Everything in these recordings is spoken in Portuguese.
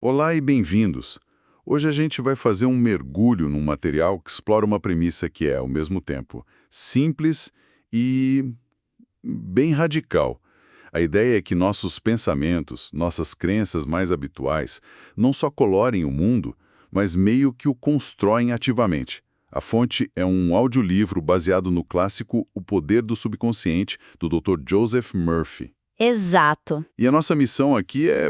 Olá e bem-vindos! Hoje a gente vai fazer um mergulho num material que explora uma premissa que é, ao mesmo tempo, simples e bem radical. A ideia é que nossos pensamentos, nossas crenças mais habituais, não só colorem o mundo, mas meio que o constroem ativamente. A fonte é um audiolivro baseado no clássico O Poder do Subconsciente, do Dr. Joseph Murphy. Exato. E a nossa missão aqui é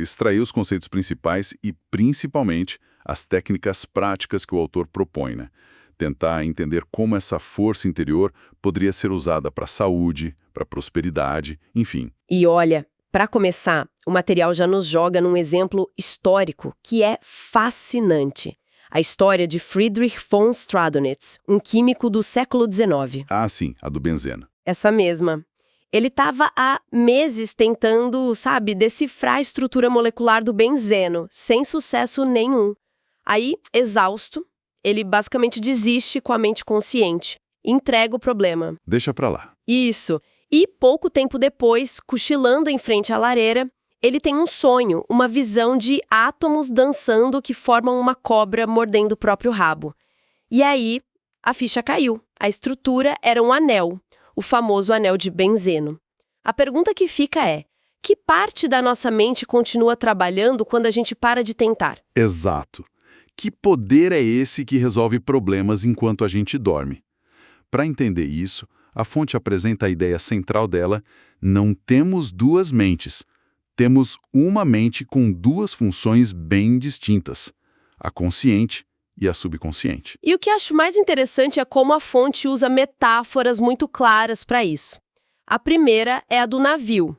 extrair os conceitos principais e, principalmente, as técnicas práticas que o autor propõe, né? Tentar entender como essa força interior poderia ser usada para a saúde, para a prosperidade, enfim. E olha, para começar, o material já nos joga num exemplo histórico que é fascinante. A história de Friedrich von Stradonitz, um químico do século XIX. Ah, sim, a do benzeno. Essa mesma. Ele estava há meses tentando, decifrar a estrutura molecular do benzeno, sem sucesso nenhum. Aí, exausto, ele basicamente desiste com a mente consciente. Entrega o problema. Deixa pra lá. Isso. E pouco tempo depois, cochilando em frente à lareira, ele tem um sonho, uma visão de átomos dançando que formam uma cobra mordendo o próprio rabo. E aí, a ficha caiu. A estrutura era um anel, o famoso anel de benzeno. A pergunta que fica é: que parte da nossa mente continua trabalhando quando a gente para de tentar? Exato. Que poder é esse que resolve problemas enquanto a gente dorme? Para entender isso, a fonte apresenta a ideia central dela: não temos duas mentes. Temos uma mente com duas funções bem distintas, a consciente e a subconsciente. E o que acho mais interessante é como a fonte usa metáforas muito claras para isso. A primeira é a do navio.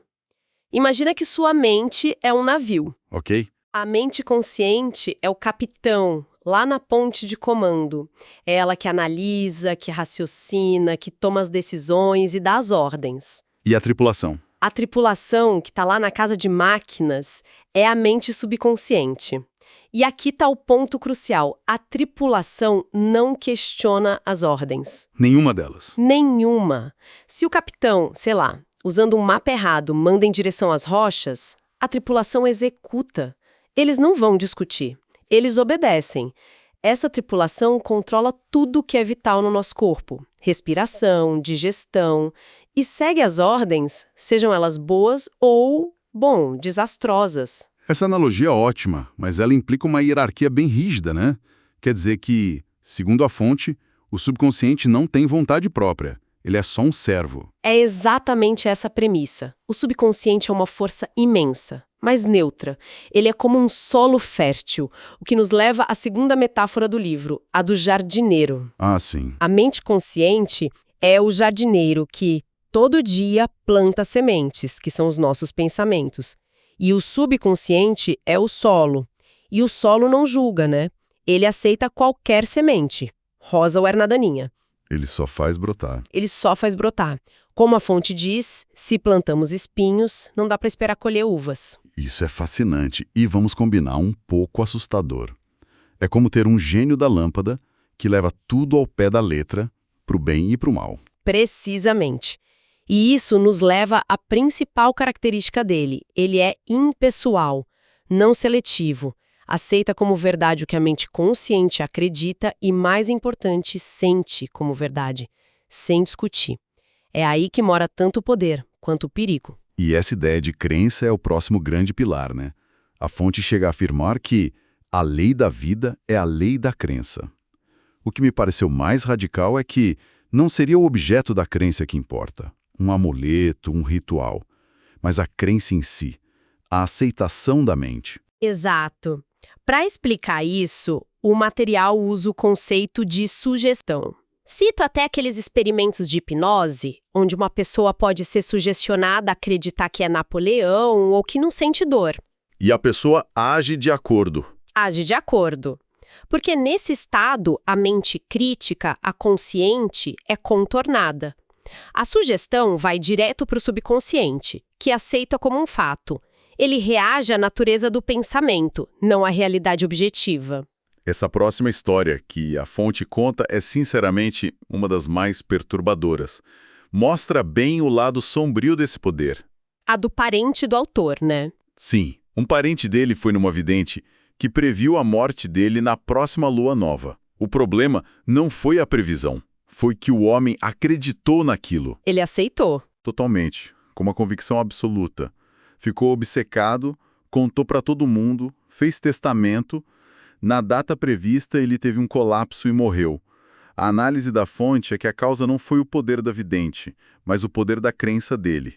Imagina que sua mente é um navio. Ok? A mente consciente é o capitão, lá na ponte de comando. É ela que analisa, que raciocina, que toma as decisões e dá as ordens. E a tripulação? A tripulação, que está lá na casa de máquinas, é a mente subconsciente. E aqui está o ponto crucial. A tripulação não questiona as ordens. Nenhuma delas. Nenhuma. Se o capitão, usando um mapa errado, manda em direção às rochas, a tripulação executa. Eles não vão discutir. Eles obedecem. Essa tripulação controla tudo que é vital no nosso corpo. Respiração, digestão. E segue as ordens, sejam elas boas ou, desastrosas. Essa analogia é ótima, mas ela implica uma hierarquia bem rígida, né? Quer dizer que, segundo a fonte, o subconsciente não tem vontade própria. Ele é só um servo. É exatamente essa a premissa. O subconsciente é uma força imensa, mas neutra. Ele é como um solo fértil, o que nos leva à segunda metáfora do livro, a do jardineiro. Ah, sim. A mente consciente é o jardineiro que, todo dia, planta sementes, que são os nossos pensamentos. E o subconsciente é o solo. E o solo não julga, né? Ele aceita qualquer semente, rosa ou daninha. Ele só faz brotar. Ele só faz brotar. Como a fonte diz, se plantamos espinhos, não dá para esperar colher uvas. Isso é fascinante e, vamos combinar, um pouco assustador. É como ter um gênio da lâmpada que leva tudo ao pé da letra, pro bem e pro mal. Precisamente. E isso nos leva à principal característica dele. Ele é impessoal, não seletivo. Aceita como verdade o que a mente consciente acredita e, mais importante, sente como verdade, sem discutir. É aí que mora tanto o poder quanto o perigo. E essa ideia de crença é o próximo grande pilar, né? A fonte chega a afirmar que a lei da vida é a lei da crença. O que me pareceu mais radical é que não seria o objeto da crença que importa, um amuleto, um ritual, mas a crença em si, a aceitação da mente. Exato. Para explicar isso, o material usa o conceito de sugestão. Cito até aqueles experimentos de hipnose, onde uma pessoa pode ser sugestionada a acreditar que é Napoleão ou que não sente dor. E a pessoa age de acordo. Age de acordo. Porque nesse estado, a mente crítica, a consciente, é contornada. A sugestão vai direto para o subconsciente, que aceita como um fato. Ele reage à natureza do pensamento, não à realidade objetiva. Essa próxima história que a fonte conta é, sinceramente, uma das mais perturbadoras. Mostra bem o lado sombrio desse poder. A do parente do autor, né? Sim, Um parente dele foi numa vidente que previu a morte dele na próxima lua nova. O problema não foi a previsão, foi que o homem acreditou naquilo. Ele aceitou. Totalmente, com uma convicção absoluta. Ficou obcecado, contou para todo mundo, fez testamento. Na data prevista, ele teve um colapso e morreu. A análise da fonte é que a causa não foi o poder da vidente, mas o poder da crença dele.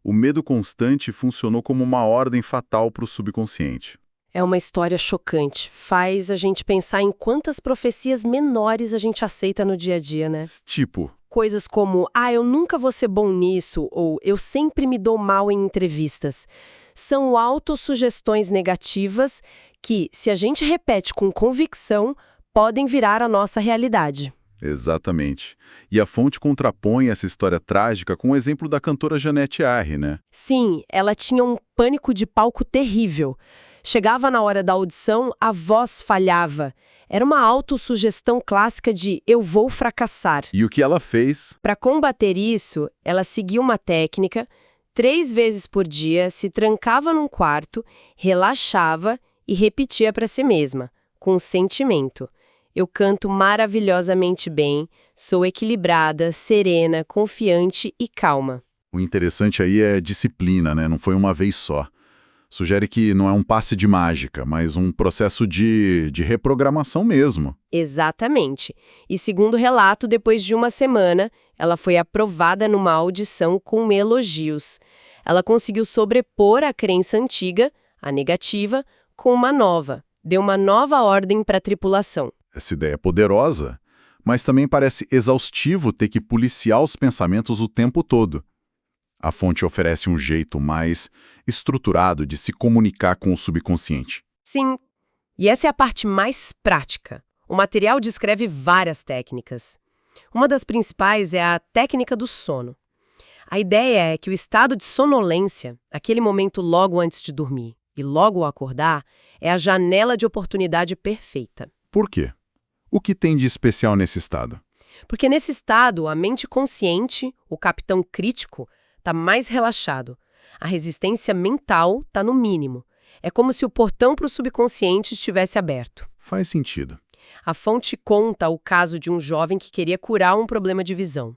O medo constante funcionou como uma ordem fatal para o subconsciente. É uma história chocante. Faz a gente pensar em quantas profecias menores a gente aceita no dia a dia, né? Tipo, Coisas como, eu nunca vou ser bom nisso, ou eu sempre me dou mal em entrevistas. São autossugestões negativas que, se a gente repete com convicção, podem virar a nossa realidade. exatamente. E a fonte contrapõe essa história trágica com o exemplo da cantora Janete Arre, né? Sim, ela tinha um pânico de palco terrível. Chegava na hora da audição, a voz falhava. Era uma autossugestão clássica de eu vou fracassar. E o que ela fez? Para combater isso, ela seguia uma técnica, 3 vezes por dia, se trancava num quarto, relaxava e repetia para si mesma, com sentimento. Eu canto maravilhosamente bem, sou equilibrada, serena, confiante e calma. O interessante aí é disciplina, né? Não foi uma vez só. Sugere que não é um passe de mágica, mas um processo de reprogramação mesmo. Exatamente. E segundo o relato, depois de uma semana, ela foi aprovada numa audição com elogios. Ela conseguiu sobrepor a crença antiga, a negativa, com uma nova. Deu uma nova ordem para a tripulação. Essa ideia é poderosa, mas também parece exaustivo ter que policiar os pensamentos o tempo todo. A fonte oferece um jeito mais estruturado de se comunicar com o subconsciente. Sim, e essa é a parte mais prática. O material descreve várias técnicas. Uma das principais é a técnica do sono. A ideia é que o estado de sonolência, aquele momento logo antes de dormir e logo ao acordar, é a janela de oportunidade perfeita. Por quê? O que tem de especial nesse estado? Porque nesse estado, a mente consciente, o capitão crítico, está mais relaxado. A resistência mental está no mínimo. É como se o portão para o subconsciente estivesse aberto. Faz sentido. A fonte conta o caso de um jovem que queria curar um problema de visão.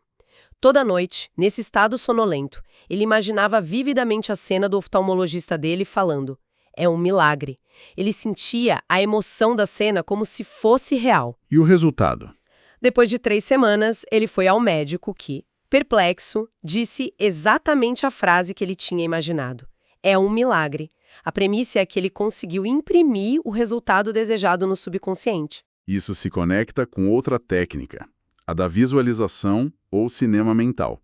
Toda noite, nesse estado sonolento, ele imaginava vividamente a cena do oftalmologista dele falando: é um milagre. Ele sentia a emoção da cena como se fosse real. E o resultado? Depois de 3 semanas, ele foi ao médico que, perplexo, disse exatamente a frase que ele tinha imaginado. É um milagre. A premissa é que ele conseguiu imprimir o resultado desejado no subconsciente. Isso se conecta com outra técnica, a da visualização ou cinema mental.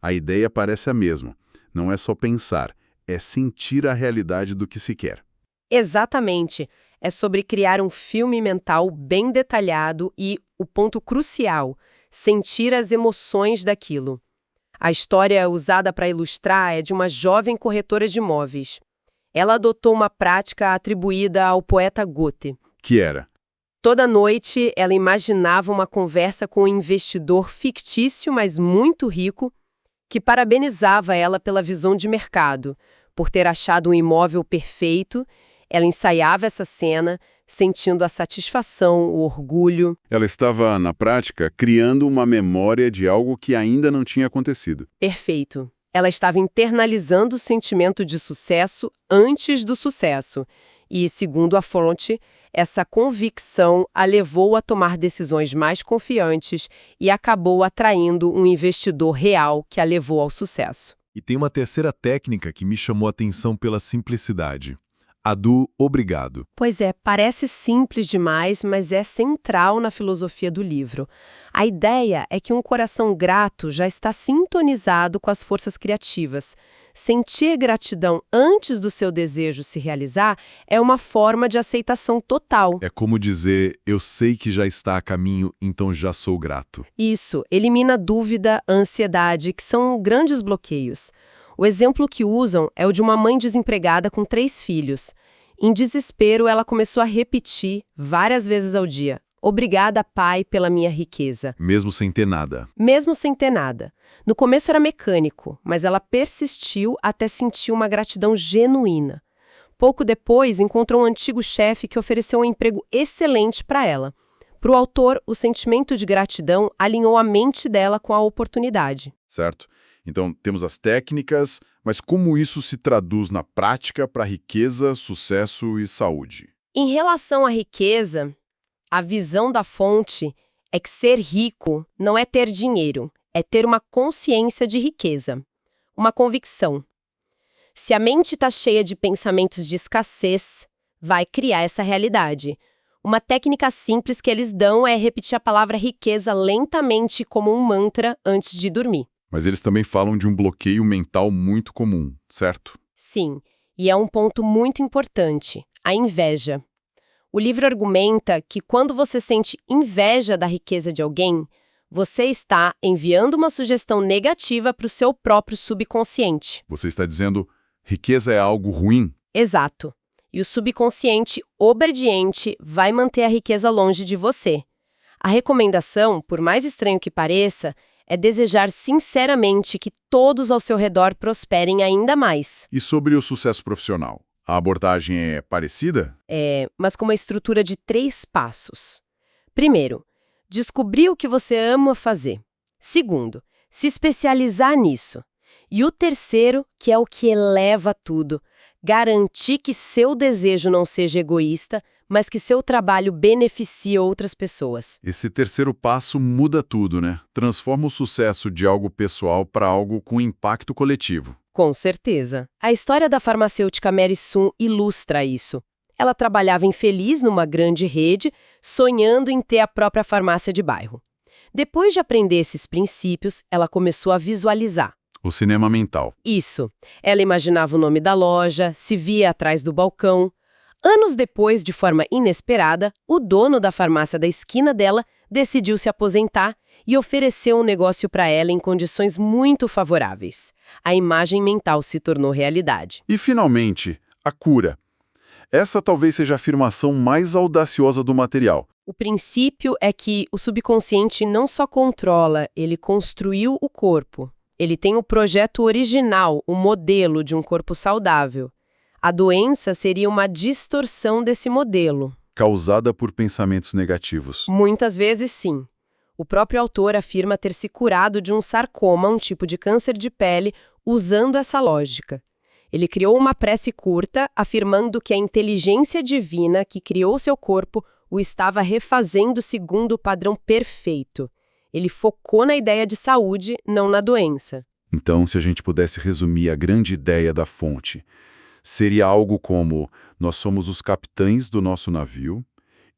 A ideia parece a mesma. Não é só pensar, é sentir a realidade do que se quer. Exatamente. É sobre criar um filme mental bem detalhado e, o ponto crucial, sentir as emoções daquilo. A história usada para ilustrar é de uma jovem corretora de imóveis. Ela adotou uma prática atribuída ao poeta Goethe. Que era? Toda noite, ela imaginava uma conversa com um investidor fictício, mas muito rico, que parabenizava ela pela visão de mercado, por ter achado um imóvel perfeito. Ela ensaiava essa cena, sentindo a satisfação, o orgulho. Ela estava, na prática, criando uma memória de algo que ainda não tinha acontecido. Perfeito. Ela estava internalizando o sentimento de sucesso antes do sucesso. E, segundo a fonte, essa convicção a levou a tomar decisões mais confiantes e acabou atraindo um investidor real que a levou ao sucesso. E tem uma terceira técnica que me chamou a atenção pela simplicidade. A do obrigado. Pois é, parece simples demais, mas é central na filosofia do livro. A ideia é que um coração grato já está sintonizado com as forças criativas. Sentir gratidão antes do seu desejo se realizar é uma forma de aceitação total. É como dizer, eu sei que já está a caminho, então já sou grato. Isso, elimina a dúvida, a ansiedade, que são grandes bloqueios. O exemplo que usam é o de uma mãe desempregada com 3 filhos. Em desespero, ela começou a repetir várias vezes ao dia: obrigada, pai, pela minha riqueza. Mesmo sem ter nada. Mesmo sem ter nada. No começo era mecânico, mas ela persistiu até sentir uma gratidão genuína. Pouco depois, encontrou um antigo chefe que ofereceu um emprego excelente para ela. Para o autor, o sentimento de gratidão alinhou a mente dela com a oportunidade. Certo? Então, temos as técnicas, mas como isso se traduz na prática para riqueza, sucesso e saúde? Em relação à riqueza, a visão da fonte é que ser rico não é ter dinheiro, é ter uma consciência de riqueza, uma convicção. Se a mente está cheia de pensamentos de escassez, vai criar essa realidade. Uma técnica simples que eles dão é repetir a palavra riqueza lentamente como um mantra antes de dormir. Mas eles também falam de um bloqueio mental muito comum, certo? Sim, e é um ponto muito importante, a inveja. O livro argumenta que quando você sente inveja da riqueza de alguém, você está enviando uma sugestão negativa para o seu próprio subconsciente. Você está dizendo, riqueza é algo ruim? Exato. E o subconsciente obediente vai manter a riqueza longe de você. A recomendação, por mais estranho que pareça, é desejar sinceramente que todos ao seu redor prosperem ainda mais. E sobre o sucesso profissional? A abordagem é parecida? Mas com uma estrutura de 3 passos. Primeiro, descobrir o que você ama fazer. Segundo, se especializar nisso. E o terceiro, que é o que eleva tudo, garantir que seu desejo não seja egoísta, mas que seu trabalho beneficie outras pessoas. Esse terceiro passo muda tudo, né? Transforma o sucesso de algo pessoal para algo com impacto coletivo. Com certeza. A história da farmacêutica Mary Sue ilustra isso. Ela trabalhava infeliz numa grande rede, sonhando em ter a própria farmácia de bairro. Depois de aprender esses princípios, ela começou a visualizar. O cinema mental. Isso. Ela imaginava o nome da loja, se via atrás do balcão. Anos depois, de forma inesperada, o dono da farmácia da esquina dela decidiu se aposentar e ofereceu um negócio para ela em condições muito favoráveis. A imagem mental se tornou realidade. E, finalmente, a cura. Essa talvez seja a afirmação mais audaciosa do material. O princípio é que o subconsciente não só controla, ele construiu o corpo. Ele tem o projeto original, o modelo de um corpo saudável. A doença seria uma distorção desse modelo. Causada por pensamentos negativos. Muitas vezes, sim. O próprio autor afirma ter se curado de um sarcoma, um tipo de câncer de pele, usando essa lógica. Ele criou uma prece curta, afirmando que a inteligência divina que criou seu corpo o estava refazendo segundo o padrão perfeito. Ele focou na ideia de saúde, não na doença. Então, se a gente pudesse resumir a grande ideia da fonte, seria algo como: nós somos os capitães do nosso navio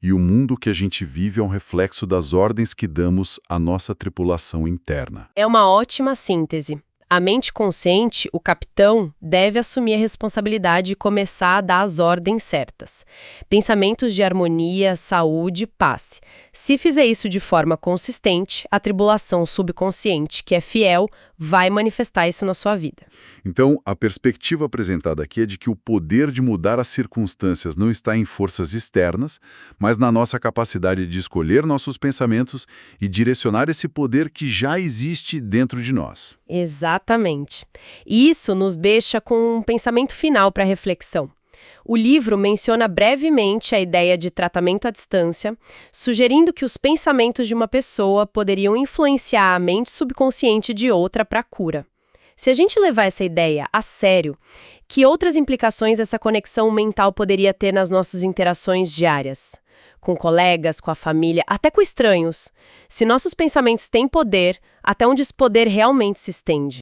e o mundo que a gente vive é um reflexo das ordens que damos à nossa tripulação interna. É uma ótima síntese. A mente consciente, o capitão, deve assumir a responsabilidade e começar a dar as ordens certas. Pensamentos de harmonia, saúde, paz. Se fizer isso de forma consistente, a tripulação subconsciente, que é fiel, vai manifestar isso na sua vida. Então, a perspectiva apresentada aqui é de que o poder de mudar as circunstâncias não está em forças externas, mas na nossa capacidade de escolher nossos pensamentos e direcionar esse poder que já existe dentro de nós. Exatamente. Isso nos deixa com um pensamento final para reflexão. O livro menciona brevemente a ideia de tratamento à distância, sugerindo que os pensamentos de uma pessoa poderiam influenciar a mente subconsciente de outra para a cura. Se a gente levar essa ideia a sério, que outras implicações essa conexão mental poderia ter nas nossas interações diárias? Com colegas, com a família, até com estranhos. Se nossos pensamentos têm poder, até onde esse poder realmente se estende?